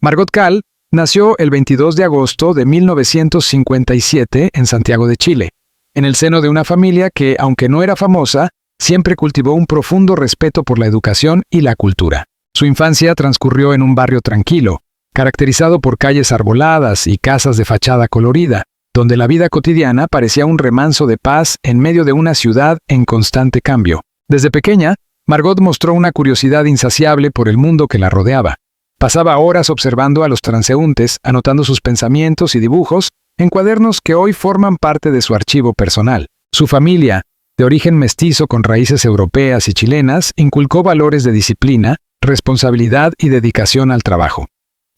Margot Cal nació el 22 de agosto de 1957 en Santiago de Chile, en el seno de una familia que, aunque no era famosa, siempre cultivó un profundo respeto por la educación y la cultura. Su infancia transcurrió en un barrio tranquilo, caracterizado por calles arboladas y casas de fachada colorida, donde la vida cotidiana parecía un remanso de paz en medio de una ciudad en constante cambio. Desde pequeña, Margot mostró una curiosidad insaciable por el mundo que la rodeaba. Pasaba horas observando a los transeúntes, anotando sus pensamientos y dibujos en cuadernos que hoy forman parte de su archivo personal. Su familia, de origen mestizo con raíces europeas y chilenas, inculcó valores de disciplina, responsabilidad y dedicación al trabajo.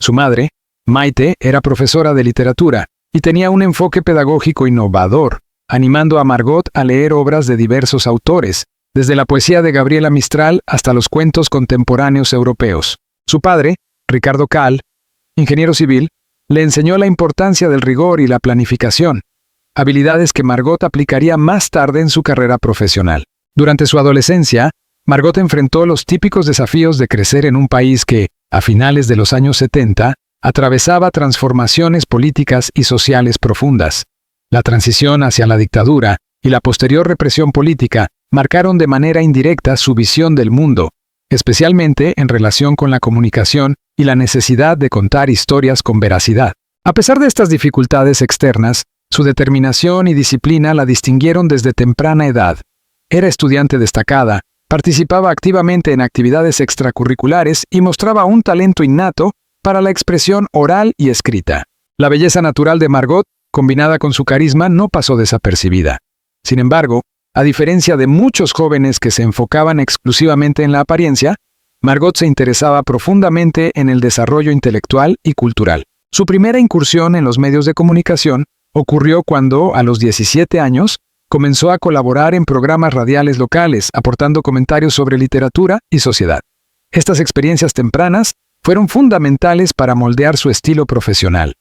Su madre, Maite, era profesora de literatura y tenía un enfoque pedagógico innovador, animando a Margot a leer obras de diversos autores, desde la poesía de Gabriela Mistral hasta los cuentos contemporáneos europeos. Su padre, Ricardo Cal, ingeniero civil, le enseñó la importancia del rigor y la planificación, habilidades que Margot aplicaría más tarde en su carrera profesional. Durante su adolescencia, Margot enfrentó los típicos desafíos de crecer en un país que, a finales de los años 70, atravesaba transformaciones políticas y sociales profundas. La transición hacia la dictadura y la posterior represión política marcaron de manera indirecta su visión del mundo, especialmente en relación con la comunicación y la necesidad de contar historias con veracidad. A pesar de estas dificultades externas, su determinación y disciplina la distinguieron desde temprana edad. Era estudiante destacada, participaba activamente en actividades extracurriculares y mostraba un talento innato para la expresión oral y escrita. La belleza natural de Margot, combinada con su carisma, no pasó desapercibida. Sin embargo, a diferencia de muchos jóvenes que se enfocaban exclusivamente en la apariencia, Margot se interesaba profundamente en el desarrollo intelectual y cultural. Su primera incursión en los medios de comunicación ocurrió cuando, a los 17 años, comenzó a colaborar en programas radiales locales, aportando comentarios sobre literatura y sociedad. Estas experiencias tempranas fueron fundamentales para moldear su estilo profesional,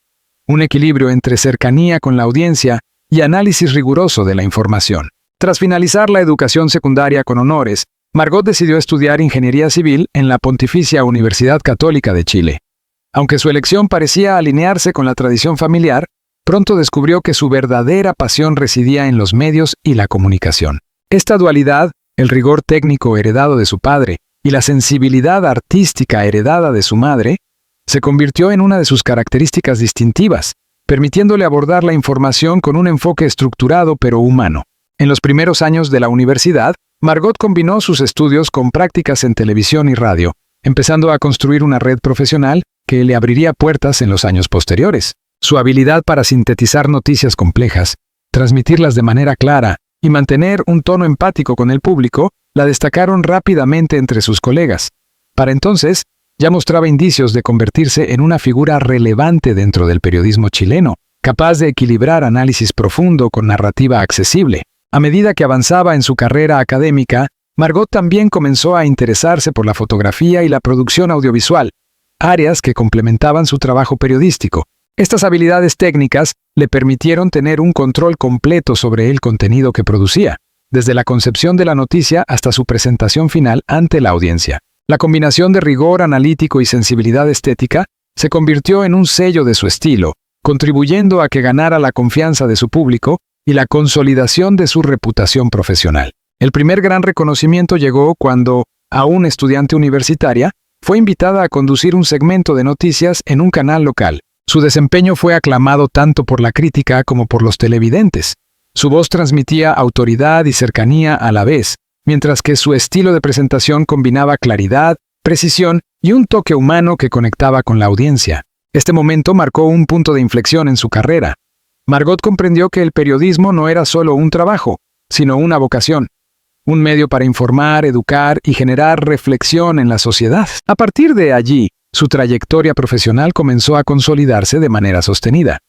un equilibrio entre cercanía con la audiencia y análisis riguroso de la información. Tras finalizar la educación secundaria con honores, Margot decidió estudiar ingeniería civil en la Pontificia Universidad Católica de Chile. Aunque su elección parecía alinearse con la tradición familiar, pronto descubrió que su verdadera pasión residía en los medios y la comunicación. Esta dualidad, el rigor técnico heredado de su padre y la sensibilidad artística heredada de su madre, se convirtió en una de sus características distintivas, permitiéndole abordar la información con un enfoque estructurado pero humano. En los primeros años de la universidad, Margot combinó sus estudios con prácticas en televisión y radio, empezando a construir una red profesional que le abriría puertas en los años posteriores. Su habilidad para sintetizar noticias complejas, transmitirlas de manera clara y mantener un tono empático con el público la destacaron rápidamente entre sus colegas. Para entonces, ya mostraba indicios de convertirse en una figura relevante dentro del periodismo chileno, capaz de equilibrar análisis profundo con narrativa accesible. A medida que avanzaba en su carrera académica, Margot también comenzó a interesarse por la fotografía y la producción audiovisual, áreas que complementaban su trabajo periodístico. Estas habilidades técnicas le permitieron tener un control completo sobre el contenido que producía, desde la concepción de la noticia hasta su presentación final ante la audiencia. La combinación de rigor analítico y sensibilidad estética se convirtió en un sello de su estilo, contribuyendo a que ganara la confianza de su público y la consolidación de su reputación profesional. El primer gran reconocimiento llegó cuando, aún estudiante universitaria, fue invitada a conducir un segmento de noticias en un canal local. Su desempeño fue aclamado tanto por la crítica como por los televidentes. Su voz transmitía autoridad y cercanía a la vez, mientras que su estilo de presentación combinaba claridad, precisión y un toque humano que conectaba con la audiencia. Este momento marcó un punto de inflexión en su carrera. Margot comprendió que el periodismo no era solo un trabajo, sino una vocación, un medio para informar, educar y generar reflexión en la sociedad. A partir de allí, su trayectoria profesional comenzó a consolidarse de manera sostenida.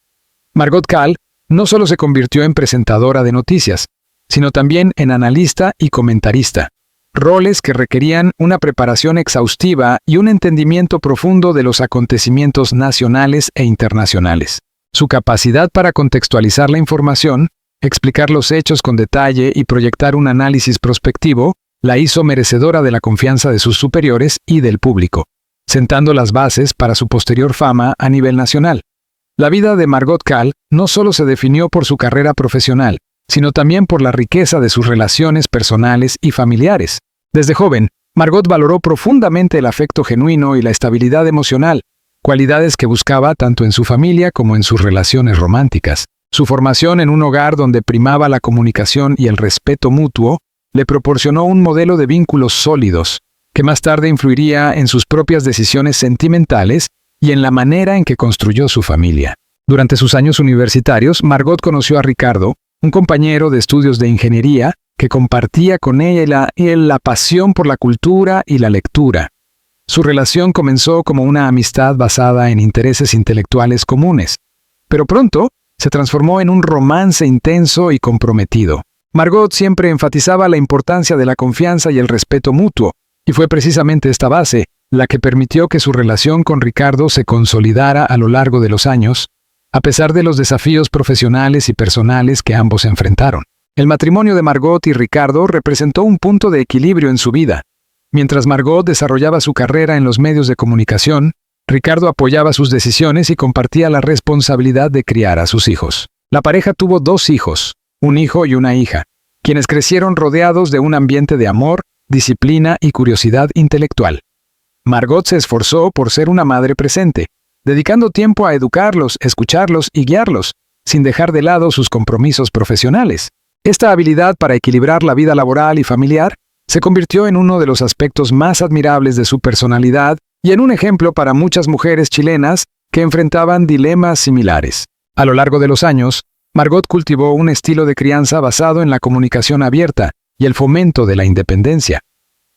Margot Cal no solo se convirtió en presentadora de noticias, sino también en analista y comentarista, roles que requerían una preparación exhaustiva y un entendimiento profundo de los acontecimientos nacionales e internacionales. Su capacidad para contextualizar la información, explicar los hechos con detalle y proyectar un análisis prospectivo la hizo merecedora de la confianza de sus superiores y del público. sentando las bases para su posterior fama a nivel nacional. La vida de Margot Kahl no solo se definió por su carrera profesional, sino también por la riqueza de sus relaciones personales y familiares. Desde joven, Margot valoró profundamente el afecto genuino y la estabilidad emocional, cualidades que buscaba tanto en su familia como en sus relaciones románticas. Su formación en un hogar donde primaba la comunicación y el respeto mutuo le proporcionó un modelo de vínculos sólidos, que más tarde influiría en sus propias decisiones sentimentales y en la manera en que construyó su familia. Durante sus años universitarios, Margot conoció a Ricardo, un compañero de estudios de ingeniería que compartía con ella la pasión por la cultura y la lectura. Su relación comenzó como una amistad basada en intereses intelectuales comunes, pero pronto se transformó en un romance intenso y comprometido. Margot siempre enfatizaba la importancia de la confianza y el respeto mutuo, y fue precisamente esta base la que permitió que su relación con Ricardo se consolidara a lo largo de los años, a pesar de los desafíos profesionales y personales que ambos enfrentaron. El matrimonio de Margot y Ricardo representó un punto de equilibrio en su vida. Mientras Margot desarrollaba su carrera en los medios de comunicación, Ricardo apoyaba sus decisiones y compartía la responsabilidad de criar a sus hijos. La pareja tuvo 2 hijos, un hijo y una hija, quienes crecieron rodeados de un ambiente de amor, disciplina y curiosidad intelectual. Margot se esforzó por ser una madre presente, dedicando tiempo a educarlos, escucharlos y guiarlos, sin dejar de lado sus compromisos profesionales. Esta habilidad para equilibrar la vida laboral y familiar se convirtió en uno de los aspectos más admirables de su personalidad y en un ejemplo para muchas mujeres chilenas que enfrentaban dilemas similares. A lo largo de los años, Margot cultivó un estilo de crianza basado en la comunicación abierta y el fomento de la independencia.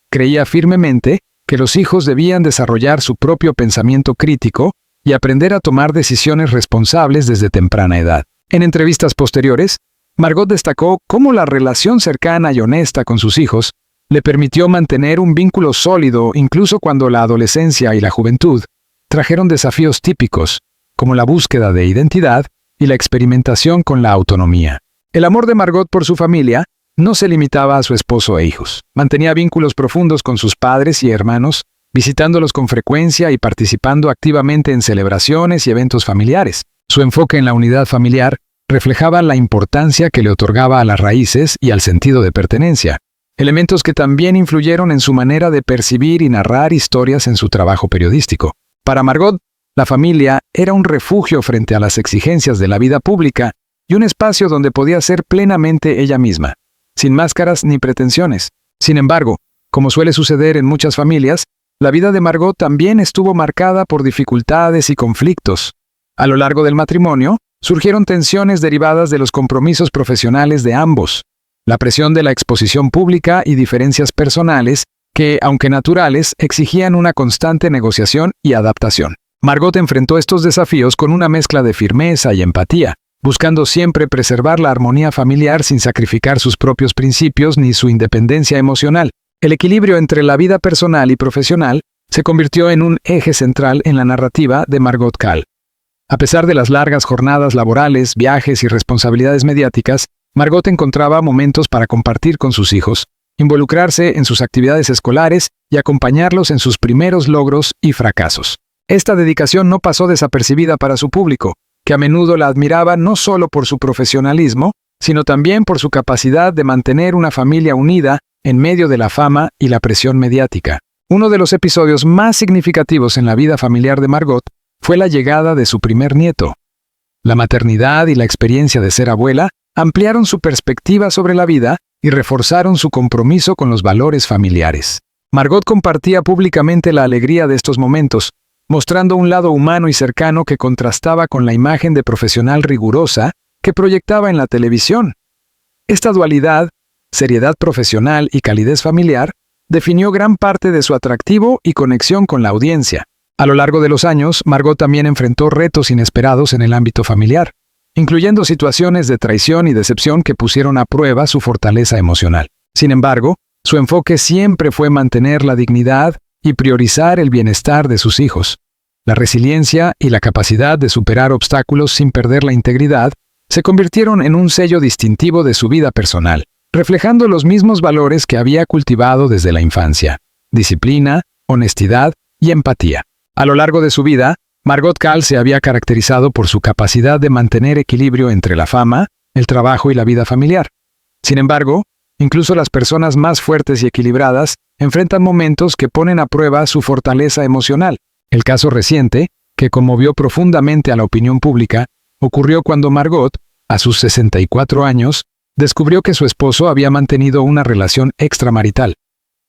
Creía firmemente que los hijos debían desarrollar su propio pensamiento crítico y aprender a tomar decisiones responsables desde temprana edad. En entrevistas posteriores, Margot destacó cómo la relación cercana y honesta con sus hijos le permitió mantener un vínculo sólido incluso cuando la adolescencia y la juventud trajeron desafíos típicos, como la búsqueda de identidad y la experimentación con la autonomía. El amor de Margot por su familia no se limitaba a su esposo e hijos. Mantenía vínculos profundos con sus padres y hermanos, visitándolos con frecuencia y participando activamente en celebraciones y eventos familiares. Su enfoque en la unidad familiar reflejaba la importancia que le otorgaba a las raíces y al sentido de pertenencia, elementos que también influyeron en su manera de percibir y narrar historias en su trabajo periodístico. Para Margot, la familia era un refugio frente a las exigencias de la vida pública y un espacio donde podía ser plenamente ella misma, sin máscaras ni pretensiones. Sin embargo, como suele suceder en muchas familias, la vida de Margot también estuvo marcada por dificultades y conflictos. A lo largo del matrimonio, surgieron tensiones derivadas de los compromisos profesionales de ambos, la presión de la exposición pública y diferencias personales que, aunque naturales, exigían una constante negociación y adaptación. Margot enfrentó estos desafíos con una mezcla de firmeza y empatía, buscando siempre preservar la armonía familiar sin sacrificar sus propios principios ni su independencia emocional. El equilibrio entre la vida personal y profesional se convirtió en un eje central en la narrativa de Margot Kahl. A pesar de las largas jornadas laborales, viajes y responsabilidades mediáticas, Margot encontraba momentos para compartir con sus hijos, involucrarse en sus actividades escolares y acompañarlos en sus primeros logros y fracasos. Esta dedicación no pasó desapercibida para su público, que a menudo la admiraba no solo por su profesionalismo, sino también por su capacidad de mantener una familia unida en medio de la fama y la presión mediática. Uno de los episodios más significativos en la vida familiar de Margot fue la llegada de su primer nieto. La maternidad y la experiencia de ser abuela ampliaron su perspectiva sobre la vida y reforzaron su compromiso con los valores familiares. Margot compartía públicamente la alegría de estos momentos, mostrando un lado humano y cercano que contrastaba con la imagen de profesional rigurosa que proyectaba en la televisión. Esta dualidad, seriedad profesional y calidez familiar, definió gran parte de su atractivo y conexión con la audiencia. A lo largo de los años, Margot también enfrentó retos inesperados en el ámbito familiar, incluyendo situaciones de traición y decepción que pusieron a prueba su fortaleza emocional. Sin embargo, su enfoque siempre fue mantener la dignidad y priorizar el bienestar de sus hijos. La resiliencia y la capacidad de superar obstáculos sin perder la integridad se convirtieron en un sello distintivo de su vida personal, reflejando los mismos valores que había cultivado desde la infancia: disciplina, honestidad y empatía. A lo largo de su vida, Margot Cahl se había caracterizado por su capacidad de mantener equilibrio entre la fama, el trabajo y la vida familiar. Sin embargo, incluso las personas más fuertes y equilibradas enfrentan momentos que ponen a prueba su fortaleza emocional. El caso reciente, que conmovió profundamente a la opinión pública, ocurrió cuando Margot, a sus 64 años, descubrió que su esposo había mantenido una relación extramarital.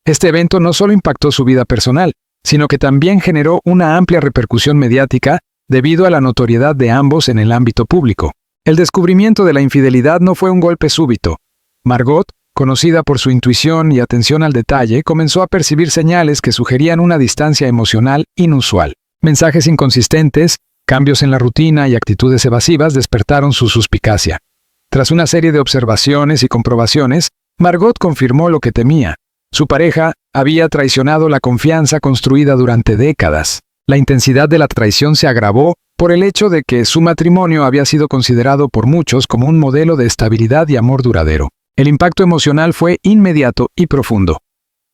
Este evento no solo impactó su vida personal, sino que también generó una amplia repercusión mediática debido a la notoriedad de ambos en el ámbito público. El descubrimiento de la infidelidad no fue un golpe súbito. Margot, conocida por su intuición y atención al detalle, comenzó a percibir señales que sugerían una distancia emocional inusual. Mensajes inconsistentes, cambios en la rutina y actitudes evasivas despertaron su suspicacia. Tras una serie de observaciones y comprobaciones, Margot confirmó lo que temía. Su pareja había traicionado la confianza construida durante décadas. La intensidad de la traición se agravó por el hecho de que su matrimonio había sido considerado por muchos como un modelo de estabilidad y amor duradero. El impacto emocional fue inmediato y profundo.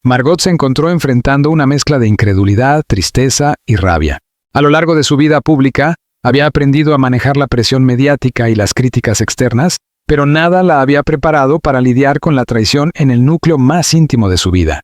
Margot se encontró enfrentando una mezcla de incredulidad, tristeza y rabia. A lo largo de su vida pública, había aprendido a manejar la presión mediática y las críticas externas, pero nada la había preparado para lidiar con la traición en el núcleo más íntimo de su vida,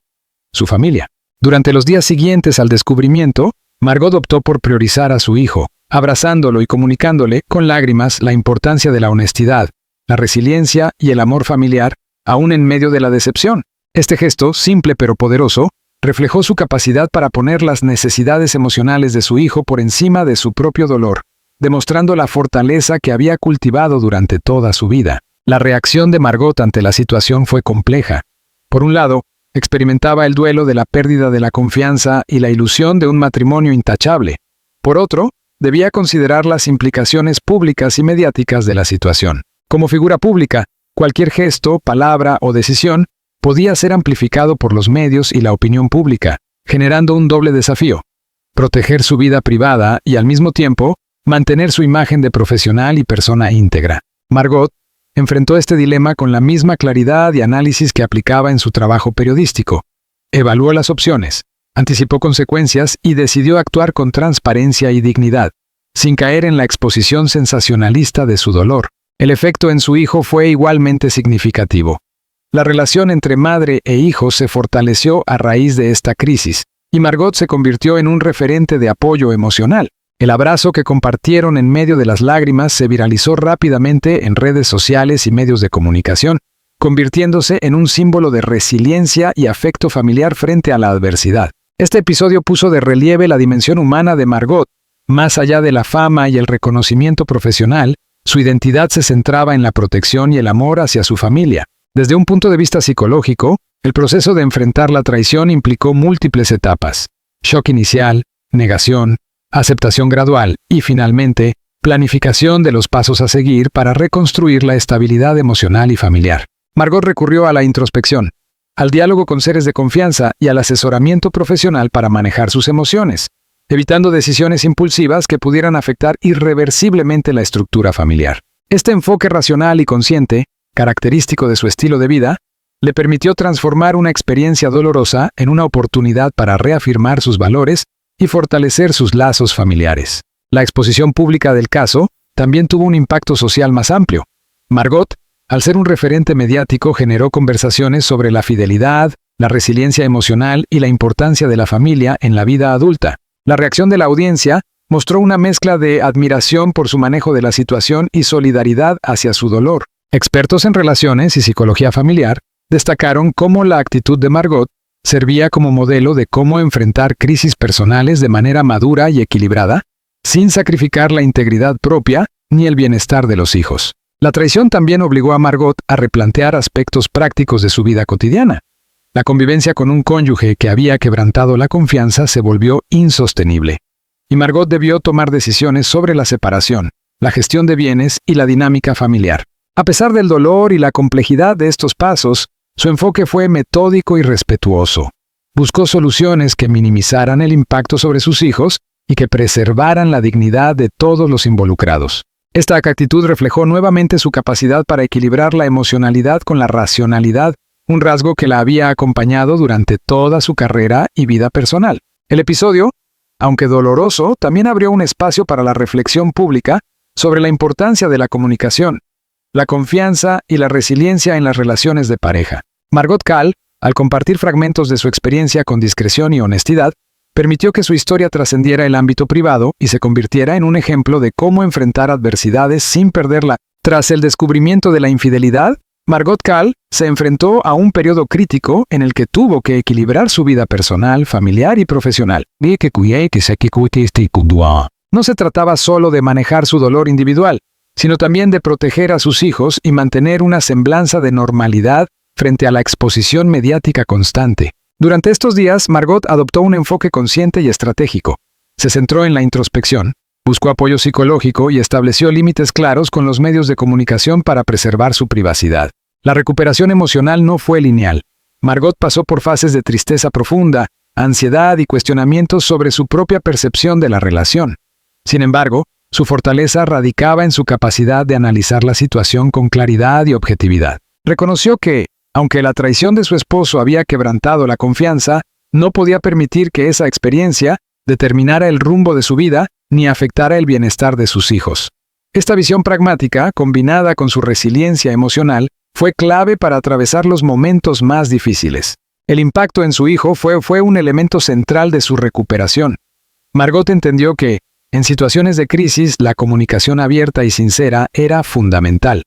su familia. Durante los días siguientes al descubrimiento, Margot optó por priorizar a su hijo, abrazándolo y comunicándole con lágrimas la importancia de la honestidad, la resiliencia y el amor familiar, aún en medio de la decepción. Este gesto, simple pero poderoso, reflejó su capacidad para poner las necesidades emocionales de su hijo por encima de su propio dolor, demostrando la fortaleza que había cultivado durante toda su vida. La reacción de Margot ante la situación fue compleja. Por un lado, experimentaba el duelo de la pérdida de la confianza y la ilusión de un matrimonio intachable. Por otro, debía considerar las implicaciones públicas y mediáticas de la situación. Como figura pública, cualquier gesto, palabra o decisión podía ser amplificado por los medios y la opinión pública, generando un doble desafío: proteger su vida privada y al mismo tiempo mantener su imagen de profesional y persona íntegra. Margot enfrentó este dilema con la misma claridad y análisis que aplicaba en su trabajo periodístico. Evaluó las opciones, anticipó consecuencias y decidió actuar con transparencia y dignidad, sin caer en la exposición sensacionalista de su dolor. El efecto en su hijo fue igualmente significativo. La relación entre madre e hijo se fortaleció a raíz de esta crisis, y Margot se convirtió en un referente de apoyo emocional. El abrazo que compartieron en medio de las lágrimas se viralizó rápidamente en redes sociales y medios de comunicación, convirtiéndose en un símbolo de resiliencia y afecto familiar frente a la adversidad. Este episodio puso de relieve la dimensión humana de Margot. Más allá de la fama y el reconocimiento profesional, su identidad se centraba en la protección y el amor hacia su familia. Desde un punto de vista psicológico, el proceso de enfrentar la traición implicó múltiples etapas: shock inicial, negación, aceptación gradual y, finalmente, planificación de los pasos a seguir para reconstruir la estabilidad emocional y familiar. Margot recurrió a la introspección, al diálogo con seres de confianza y al asesoramiento profesional para manejar sus emociones, evitando decisiones impulsivas que pudieran afectar irreversiblemente la estructura familiar. Este enfoque racional y consciente, característico de su estilo de vida, le permitió transformar una experiencia dolorosa en una oportunidad para reafirmar sus valores y fortalecer sus lazos familiares. La exposición pública del caso también tuvo un impacto social más amplio. Margot, al ser un referente mediático, generó conversaciones sobre la fidelidad, la resiliencia emocional y la importancia de la familia en la vida adulta. La reacción de la audiencia mostró una mezcla de admiración por su manejo de la situación y solidaridad hacia su dolor. Expertos en relaciones y psicología familiar destacaron cómo la actitud de Margot servía como modelo de cómo enfrentar crisis personales de manera madura y equilibrada, sin sacrificar la integridad propia ni el bienestar de los hijos. La traición también obligó a Margot a replantear aspectos prácticos de su vida cotidiana. La convivencia con un cónyuge que había quebrantado la confianza se volvió insostenible, y Margot debió tomar decisiones sobre la separación, la gestión de bienes y la dinámica familiar. A pesar del dolor y la complejidad de estos pasos, su enfoque fue metódico y respetuoso. Buscó soluciones que minimizaran el impacto sobre sus hijos y que preservaran la dignidad de todos los involucrados. Esta actitud reflejó nuevamente su capacidad para equilibrar la emocionalidad con la racionalidad, un rasgo que la había acompañado durante toda su carrera y vida personal. El episodio aunque doloroso, también abrió un espacio para la reflexión pública sobre la importancia de la comunicación, la confianza y la resiliencia en las relaciones de pareja. Margot Cahl, al compartir fragmentos de su experiencia con discreción y honestidad, permitió que su historia trascendiera el ámbito privado y se convirtiera en un ejemplo de cómo enfrentar adversidades sin perderla. Tras el descubrimiento de la infidelidad, Margot Cahl se enfrentó a un periodo crítico en el que tuvo que equilibrar su vida personal, familiar y profesional. No se trataba solo de manejar su dolor individual, sino también de proteger a sus hijos y mantener una semblanza de normalidad frente a la exposición mediática constante. Durante estos días, Margot adoptó un enfoque consciente y estratégico. Se centró en la introspección, buscó apoyo psicológico y estableció límites claros con los medios de comunicación para preservar su privacidad. La recuperación emocional no fue lineal. Margot pasó por fases de tristeza profunda, ansiedad y cuestionamientos sobre su propia percepción de la relación. Sin embargo, su fortaleza radicaba en su capacidad de analizar la situación con claridad y objetividad. Reconoció que, aunque la traición de su esposo había quebrantado la confianza, no podía permitir que esa experiencia determinara el rumbo de su vida ni afectara el bienestar de sus hijos. Esta visión pragmática, combinada con su resiliencia emocional, fue clave para atravesar los momentos más difíciles. El impacto en su hijo fue un elemento central de su recuperación. Margot entendió que, en situaciones de crisis, la comunicación abierta y sincera era fundamental.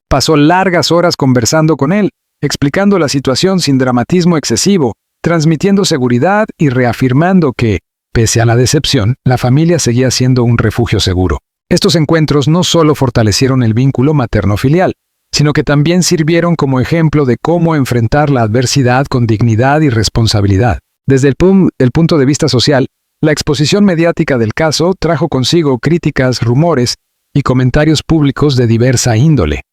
Pasó largas horas conversando con él, explicando la situación sin dramatismo excesivo, transmitiendo seguridad y reafirmando que, pese a la decepción, la familia seguía siendo un refugio seguro. Estos encuentros no solo fortalecieron el vínculo materno-filial, sino que también sirvieron como ejemplo de cómo enfrentar la adversidad con dignidad y responsabilidad. Desde el punto de vista social, la exposición mediática del caso trajo consigo críticas, rumores y comentarios públicos de diversa índole.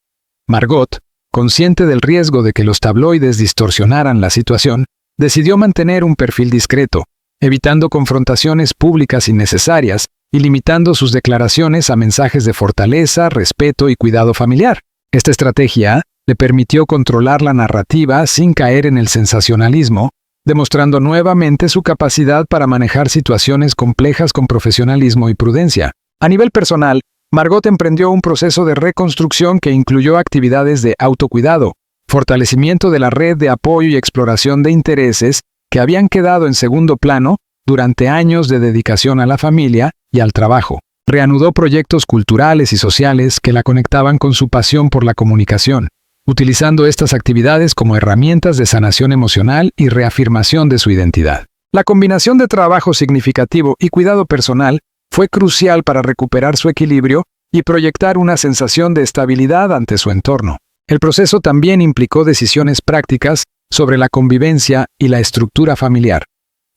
Margot, consciente del riesgo de que los tabloides distorsionaran la situación, decidió mantener un perfil discreto, evitando confrontaciones públicas innecesarias y limitando sus declaraciones a mensajes de fortaleza, respeto y cuidado familiar. Esta estrategia le permitió controlar la narrativa sin caer en el sensacionalismo, demostrando nuevamente su capacidad para manejar situaciones complejas con profesionalismo y prudencia. A nivel personal, Margot emprendió un proceso de reconstrucción que incluyó actividades de autocuidado, fortalecimiento de la red de apoyo y exploración de intereses que habían quedado en segundo plano durante años de dedicación a la familia y al trabajo. Reanudó proyectos culturales y sociales que la conectaban con su pasión por la comunicación, utilizando estas actividades como herramientas de sanación emocional y reafirmación de su identidad. La combinación de trabajo significativo y cuidado personal fue crucial para recuperar su equilibrio y proyectar una sensación de estabilidad ante su entorno. El proceso también implicó decisiones prácticas sobre la convivencia y la estructura familiar.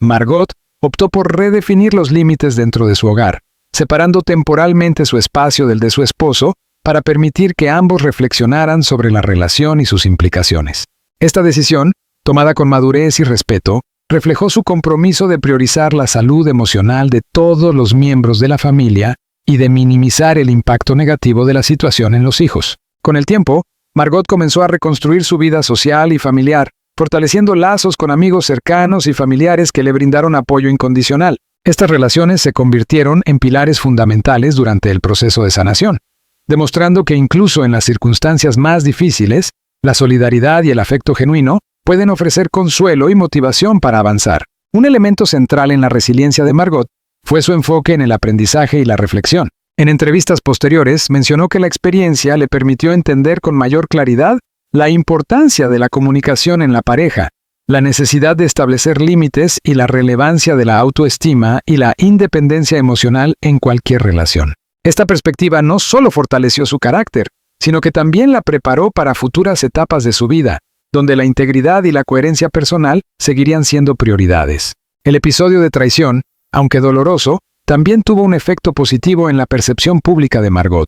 Margot optó por redefinir los límites dentro de su hogar, separando temporalmente su espacio del de su esposo para permitir que ambos reflexionaran sobre la relación y sus implicaciones. Esta decisión, tomada con madurez y respeto, reflejó su compromiso de priorizar la salud emocional de todos los miembros de la familia y de minimizar el impacto negativo de la situación en los hijos. Con el tiempo, Margot comenzó a reconstruir su vida social y familiar, fortaleciendo lazos con amigos cercanos y familiares que le brindaron apoyo incondicional. Estas relaciones se convirtieron en pilares fundamentales durante el proceso de sanación, demostrando que incluso en las circunstancias más difíciles, la solidaridad y el afecto genuino pueden ofrecer consuelo y motivación para avanzar. Un elemento central en la resiliencia de Margot fue su enfoque en el aprendizaje y la reflexión. En entrevistas posteriores mencionó que la experiencia le permitió entender con mayor claridad la importancia de la comunicación en la pareja, la necesidad de establecer límites y la relevancia de la autoestima y la independencia emocional en cualquier relación. Esta perspectiva no solo fortaleció su carácter, sino que también la preparó para futuras etapas de su vida, donde la integridad y la coherencia personal seguirían siendo prioridades. El episodio de traición, aunque doloroso, también tuvo un efecto positivo en la percepción pública de Margot.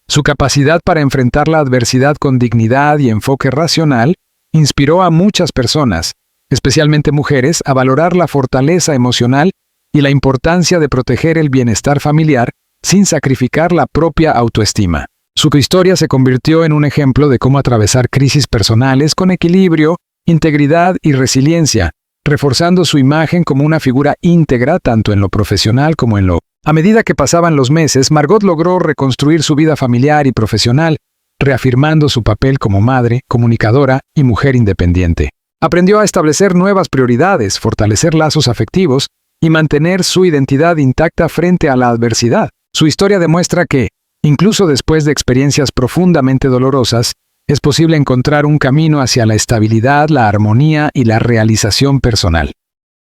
Su capacidad para enfrentar la adversidad con dignidad y enfoque racional inspiró a muchas personas, especialmente mujeres, a valorar la fortaleza emocional y la importancia de proteger el bienestar familiar sin sacrificar la propia autoestima. Su historia se convirtió en un ejemplo de cómo atravesar crisis personales con equilibrio, integridad y resiliencia, reforzando su imagen como una figura íntegra tanto en lo profesional como en lo... A medida que pasaban los meses, Margot logró reconstruir su vida familiar y profesional, reafirmando su papel como madre, comunicadora y mujer independiente. Aprendió a establecer nuevas prioridades, fortalecer lazos afectivos y mantener su identidad intacta frente a la adversidad. Su historia demuestra que, incluso después de experiencias profundamente dolorosas, es posible encontrar un camino hacia la estabilidad, la armonía y la realización personal.